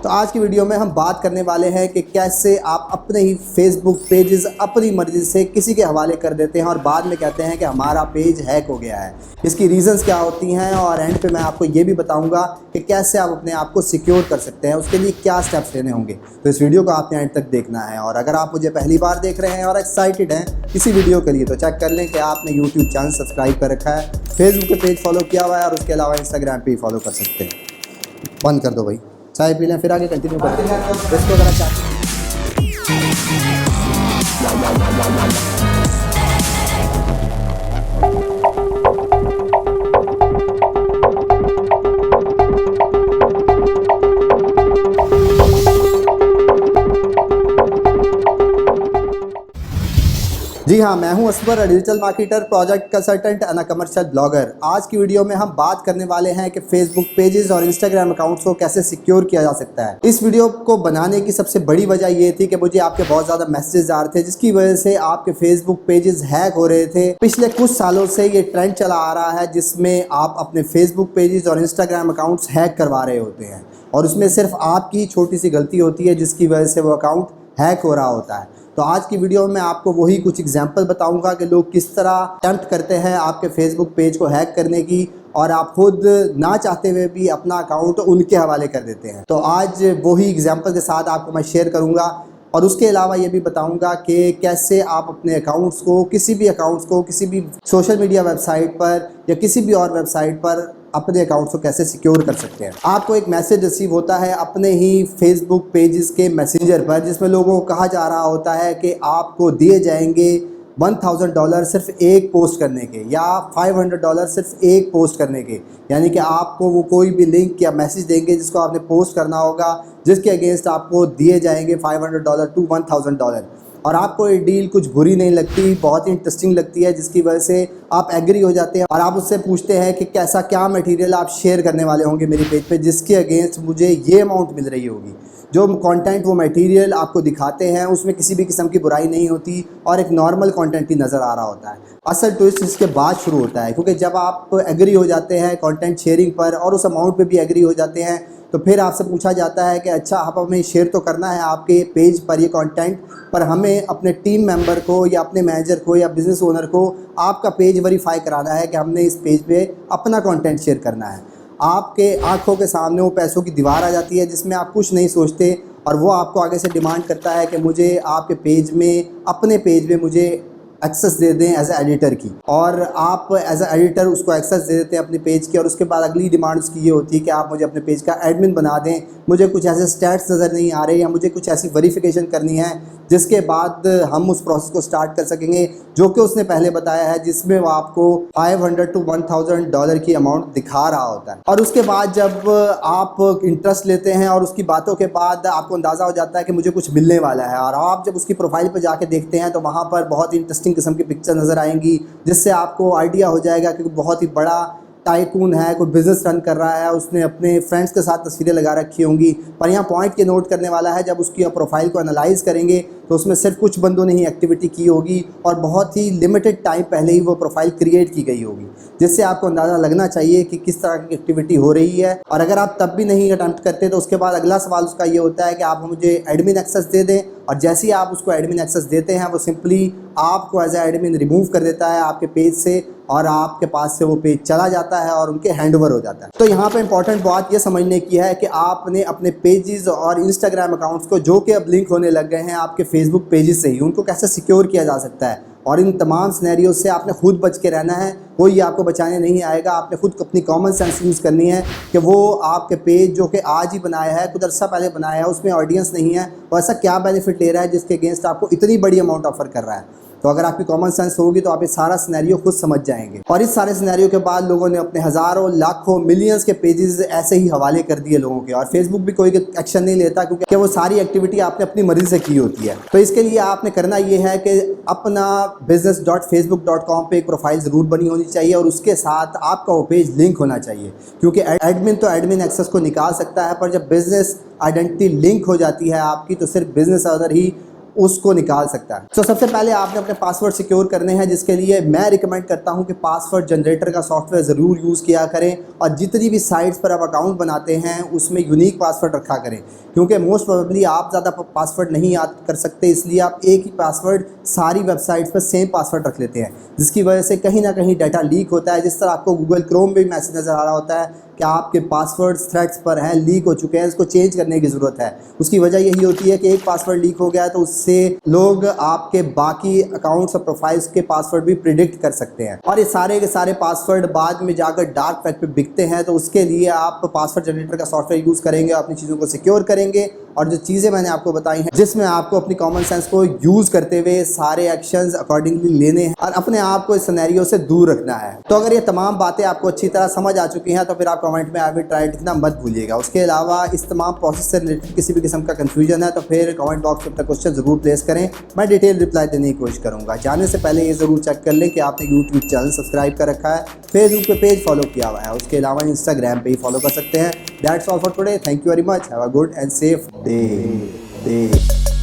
तो आज की वीडियो में हम बात करने वाले हैं कि कैसे आप अपने ही फेसबुक पेजेस अपनी मर्जी से किसी के हवाले कर देते हैं और बाद में कहते हैं कि हमारा पेज हैक हो गया है। इसकी रीज़न्स क्या होती हैं और एंड पे मैं आपको ये भी बताऊंगा कि कैसे आप अपने आप को सिक्योर कर सकते हैं, उसके लिए क्या स्टेप्स लेने होंगे। तो इस वीडियो को आपने एंड तक देखना है। और अगर आप मुझे पहली बार देख रहे हैं और एक्साइटेड हैं इसी वीडियो के लिए तो चेक कर लें कि आपने यूट्यूब चैनल सब्सक्राइब कर रखा है, फेसबुक पे पेज फॉलो किया हुआ है और उसके अलावा इंस्टाग्राम पे ही फॉलो कर सकते हैं। बंद कर दो भाई, चाय पी लें फिर आगे कंटिन्यू करते हैं। इसको ज़रा चाय जी हाँ, मैं हूं Aswar, digital marketer, project consultant and commercial blogger. आज की वीडियो में हम बात करने वाले हैं कि फेसबुक पेजेस और इंस्टाग्राम अकाउंट्स को कैसे सिक्योर किया जा सकता है। इस वीडियो को बनाने की सबसे बड़ी वजह ये थी कि मुझे आपके बहुत ज़्यादा मैसेजेस आ रहे थे जिसकी वजह से आपके फेसबुक पेजेस हैक हो रहे थे। पिछले कुछ सालों से ये ट्रेंड चला आ रहा है जिसमें आप अपने फेसबुक पेजेस और इंस्टाग्राम अकाउंट्स हैक करवा रहे होते हैं और उसमें सिर्फ आपकी छोटी सी गलती होती है जिसकी वजह से वो अकाउंट हैक हो रहा होता है। तो आज की वीडियो में आपको वही कुछ एग्जांपल बताऊंगा कि लोग किस तरह अटेम्प्ट करते हैं आपके फेसबुक पेज को हैक करने की और आप खुद ना चाहते हुए भी अपना अकाउंट उनके हवाले कर देते हैं। तो आज वही एग्जांपल के साथ आपको मैं शेयर करूंगा और उसके अलावा ये भी बताऊंगा कि कैसे आप अपने अकाउंट्स को किसी भी सोशल मीडिया वेबसाइट पर या किसी भी और वेबसाइट पर अपने अकाउंट्स को कैसे सिक्योर कर सकते हैं। आपको एक मैसेज रिसीव होता है अपने ही फेसबुक पेजेस के मैसेंजर पर जिसमें लोगों को कहा जा रहा होता है कि आपको दिए जाएंगे $1000 सिर्फ एक पोस्ट करने के या $500 सिर्फ एक पोस्ट करने के। यानी कि आपको वो कोई भी लिंक या मैसेज देंगे जिसको आपने पोस्ट करना होगा जिसके अगेंस्ट आपको दिए जाएंगे $500 to $1000। और आपको ये डील कुछ बुरी नहीं लगती, बहुत ही इंटरेस्टिंग लगती है जिसकी वजह से आप एग्री हो जाते हैं और आप उससे पूछते हैं कि कैसा क्या मटेरियल आप शेयर करने वाले होंगे मेरी पेज पे जिसके अगेंस्ट मुझे ये अमाउंट मिल रही होगी। जो कंटेंट वो मटेरियल आपको दिखाते हैं उसमें किसी भी किस्म की बुराई नहीं होती और एक नॉर्मल कंटेंट ही नज़र आ रहा होता है। असल ट्विस्ट इसके बाद शुरू होता है क्योंकि जब आप एग्री हो जाते हैं कंटेंट शेयरिंग पर और उस अमाउंट पे भी एग्री हो जाते हैं तो फिर आपसे पूछा जाता है कि अच्छा आप हमें शेयर तो करना है आपके पेज पर ये कंटेंट, पर हमें अपने टीम मेंबर को या अपने मैनेजर को या बिज़नेस ओनर को आपका पेज वेरीफाई कराना है कि हमने इस पेज पे अपना कंटेंट शेयर करना है। आपके आंखों के सामने वो पैसों की दीवार आ जाती है जिसमें आप कुछ नहीं सोचते और वो आपको आगे से डिमांड करता है कि मुझे आपके पेज में, अपने पेज में मुझे एक्सेस दे दें एज ए एडिटर की, और आप एज ए एडिटर उसको एक्सेस दे देते हैं अपने पेज की और उसके बाद अगली डिमांड उसकी ये होती है कि आप मुझे अपने पेज का एडमिन बना दें, मुझे कुछ ऐसे स्टैट्स नज़र नहीं आ रहे या मुझे कुछ ऐसी वेरिफिकेशन करनी है जिसके बाद हम उस प्रोसेस को स्टार्ट कर सकेंगे जो कि उसने पहले बताया है जिसमें वो आपको $500 to $1000 की अमाउंट दिखा रहा होता है। और उसके बाद जब आप इंटरेस्ट लेते हैं और उसकी बातों के बाद आपको अंदाज़ा हो जाता है कि मुझे कुछ मिलने वाला है और आप जब उसकी प्रोफाइल पर जाके देखते हैं तो वहाँ पर बहुत ही इंटरेस्टिंग किस्म की पिक्चर नज़र आएंगी जिससे आपको आइडिया हो जाएगा कि बहुत ही बड़ा टाइकून है, कोई बिज़नेस रन कर रहा है, उसने अपने फ्रेंड्स के साथ तस्वीरें लगा रखी होंगी। पर यहाँ पॉइंट के नोट करने वाला है जब उसकी प्रोफाइल को एनालाइज करेंगे तो उसमें सिर्फ कुछ बंदों ने ही एक्टिविटी की होगी और बहुत ही लिमिटेड टाइम पहले ही वो प्रोफाइल क्रिएट की गई होगी जिससे आपको अंदाज़ा लगना चाहिए कि किस तरह की एक्टिविटी हो रही है। और अगर आप तब भी नहीं अटेम्प्ट करते तो उसके बाद अगला सवाल उसका ये होता है कि आप मुझे एडमिन एक्सेस दे दें, और जैसे ही आप उसको एडमिन एक्सेस देते हैं वो सिंपली आपको एज ए एडमिन रिमूव कर देता है आपके पेज से और आपके पास से वो पेज चला जाता है और उनके हैंडओवर हो जाता है। तो यहाँ पे इंपॉर्टेंट बात ये समझने की है कि आपने अपने पेजेस और इंस्टाग्राम अकाउंट्स को जो कि अब लिंक होने लग गए हैं आपके फेसबुक पेजेस से ही, उनको कैसे सिक्योर किया जा सकता है। और इन तमाम सिनेरियो से आपने खुद बच के रहना है, कोई आपको बचाने नहीं आएगा। आपने खुद अपनी कॉमन सेंस यूज़ करनी है कि वो आपके पेज जो कि आज ही बनाया है, कुछ अर्सा पहले बनाया है, उसमें ऑडियंस नहीं है, वो ऐसा क्या बेनिफिट ले रहा है जिसके अगेंस्ट आपको इतनी बड़ी अमाउंट ऑफर कर रहा है। तो अगर आपकी कॉमन सेंस होगी तो आप ये सारा सिनेरियो खुद समझ जाएंगे। और इस सारे सिनेरियो के बाद लोगों ने अपने हज़ारों, लाखों, मिलियंस के पेजेस ऐसे ही हवाले कर दिए लोगों के, और फेसबुक भी कोई एक्शन नहीं लेता क्योंकि वो सारी एक्टिविटी आपने अपनी मर्जी से की होती है। तो इसके लिए आपने करना ये है कि अपना business.facebook.com पे एक प्रोफाइल ज़रूर बनी होनी चाहिए और उसके साथ आपका वो पेज लिंक होना चाहिए, क्योंकि एडमिन तो एडमिन एक्सेस को निकाल सकता है पर जब बिज़नेस आइडेंटिटी लिंक हो जाती है आपकी तो सिर्फ बिज़नेस ओनर ही उसको निकाल सकता है। तो सबसे पहले आपने अपने पासवर्ड सिक्योर करने हैं, जिसके लिए मैं रिकमेंड करता हूं कि पासवर्ड जनरेटर का सॉफ्टवेयर ज़रूर यूज़ किया करें और जितनी भी साइट्स पर आप अकाउंट बनाते हैं उसमें यूनिक पासवर्ड रखा करें, क्योंकि मोस्ट प्रोबेबली आप ज़्यादा पासवर्ड नहीं याद कर सकते, इसलिए आप एक ही पासवर्ड सारी वेबसाइट्स पर सेम पासवर्ड रख लेते हैं, जिसकी वजह से कहीं ना कहीं डाटा लीक होता है। जिस तरह आपको गूगल क्रोम में भी मैसेज नज़र आ रहा होता है कि आपके पासवर्ड थ्रेड्स पर हैं, लीक हो चुके हैं, इसको चेंज करने की ज़रूरत है। उसकी वजह यही होती है कि एक पासवर्ड लीक हो गया तो उससे लोग आपके बाकी अकाउंट्स और प्रोफाइल्स के पासवर्ड भी प्रिडिक्ट कर सकते हैं और ये सारे के सारे पासवर्ड बाद में जाकर डार्क वेब पे बिकते हैं। तो उसके लिए आप पासवर्ड जनरेटर का सॉफ्टवेयर यूज़ करेंगे, अपनी चीज़ों को सिक्योर करेंगे और जो चीज़ें मैंने आपको बताई हैं जिसमें आपको अपनी कॉमन सेंस को यूज़ करते हुए सारे एक्शंस अकॉर्डिंगली लेने हैं और अपने आप को इस सिनेरियो से दूर रखना है। तो अगर ये तमाम बातें आपको अच्छी तरह समझ आ चुकी हैं तो फिर आप कमेंट में आई विल ट्राई लिखना मत भूलिएगा। उसके अलावा इस तमाम प्रोसेस से रिलेटेड किसी भी किस्म का कन्फ्यूजन है तो फिर कमेंट बॉक्स में अपना क्वेश्चन ज़रूर प्लेस करें, मैं डिटेल रिप्लाई देने की कोशिश करूँगा। जाने से पहले ये ज़रूर चेक कर लें कि आपने यूट्यूब चैनल सब्सक्राइब कर रखा है, फेसबुक पे पेज फॉलो किया हुआ है, उसके अलावा इंस्टाग्राम पे ही फॉलो कर सकते हैं। That's all for today, thank you very much, have a good and safe day.